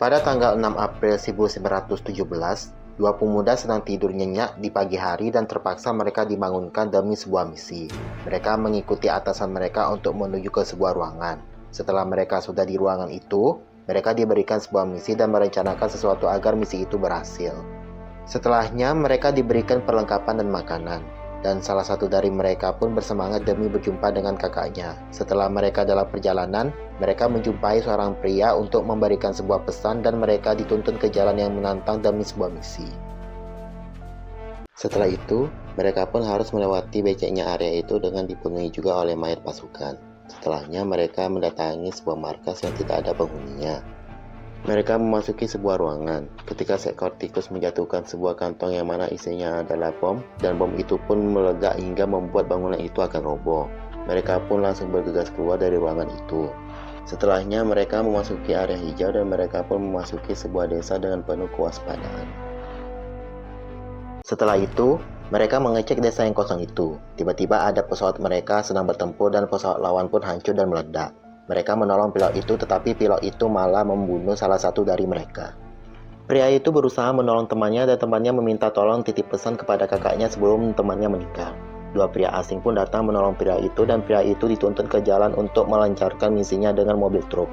Pada tanggal 6 April 1917, dua pemuda sedang tidur nyenyak di pagi hari dan terpaksa mereka dibangunkan demi sebuah misi. Mereka mengikuti atasan mereka untuk menuju ke sebuah ruangan. Setelah mereka sudah di ruangan itu, mereka diberikan sebuah misi dan merencanakan sesuatu agar misi itu berhasil. Setelahnya, mereka diberikan perlengkapan dan makanan. Dan salah satu dari mereka pun bersemangat demi berjumpa dengan kakaknya. Setelah mereka dalam perjalanan, mereka menjumpai seorang pria untuk memberikan sebuah pesan dan mereka dituntun ke jalan yang menantang demi sebuah misi. Setelah itu, mereka pun harus melewati beceknya area itu dengan dipenuhi juga oleh mayat pasukan. Setelahnya, mereka mendatangi sebuah markas yang tidak ada penghuninya. Mereka memasuki sebuah ruangan, ketika seekor tikus menjatuhkan sebuah kantong yang mana isinya adalah bom, dan bom itu pun meledak hingga membuat bangunan itu akan roboh. Mereka pun langsung bergegas keluar dari ruangan itu. Setelahnya mereka memasuki area hijau dan mereka pun memasuki sebuah desa dengan penuh kewaspadaan. Setelah itu, mereka mengecek desa yang kosong itu. Tiba-tiba ada pesawat mereka sedang bertempur dan pesawat lawan pun hancur dan meledak. Mereka menolong pilot itu, tetapi pilot itu malah membunuh salah satu dari mereka. Pria itu berusaha menolong temannya dan temannya meminta tolong titip pesan kepada kakaknya sebelum temannya meninggal. Dua pria asing pun datang menolong pria itu dan pria itu dituntun ke jalan untuk melancarkan misinya dengan mobil truk.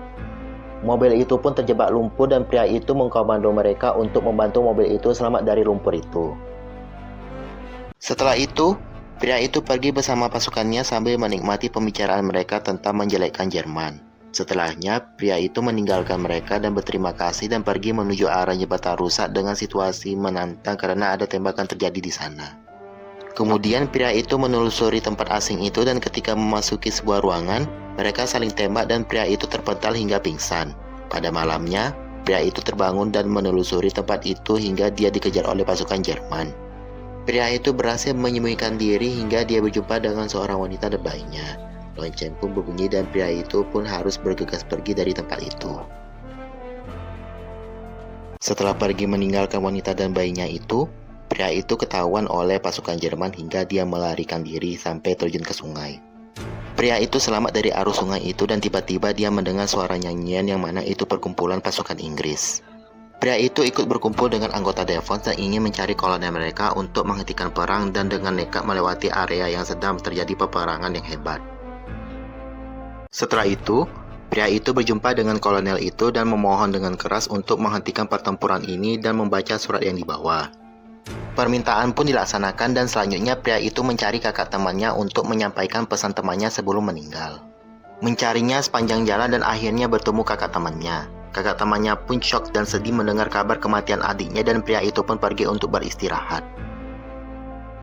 Mobil itu pun terjebak lumpur dan pria itu mengkomando mereka untuk membantu mobil itu selamat dari lumpur itu. Setelah itu, pria itu pergi bersama pasukannya sambil menikmati pembicaraan mereka tentang menjelekkan Jerman. Setelahnya, pria itu meninggalkan mereka dan berterima kasih dan pergi menuju arah jembatan rusak dengan situasi menantang karena ada tembakan terjadi di sana. Kemudian pria itu menelusuri tempat asing itu dan ketika memasuki sebuah ruangan, mereka saling tembak dan pria itu terpental hingga pingsan. Pada malamnya, pria itu terbangun dan menelusuri tempat itu hingga dia dikejar oleh pasukan Jerman. Pria itu berhasil menyembunyikan diri hingga dia berjumpa dengan seorang wanita dan bayinya. Lonceng pun berbunyi dan pria itu pun harus bergegas pergi dari tempat itu. Setelah pergi meninggalkan wanita dan bayinya itu, pria itu ketahuan oleh pasukan Jerman hingga dia melarikan diri sampai terjun ke sungai. Pria itu selamat dari arus sungai itu dan tiba-tiba dia mendengar suara nyanyian yang mana itu perkumpulan pasukan Inggris. Pria itu ikut berkumpul dengan anggota Devon dan ingin mencari kolonel mereka untuk menghentikan perang dan dengan nekat melewati area yang sedang terjadi peperangan yang hebat. Setelah itu, pria itu berjumpa dengan kolonel itu dan memohon dengan keras untuk menghentikan pertempuran ini dan membaca surat yang dibawa. Permintaan pun dilaksanakan dan selanjutnya pria itu mencari kakak temannya untuk menyampaikan pesan temannya sebelum meninggal. Mencarinya sepanjang jalan dan akhirnya bertemu kakak temannya. Kakak temannya pun syok dan sedih mendengar kabar kematian adiknya dan pria itu pun pergi untuk beristirahat.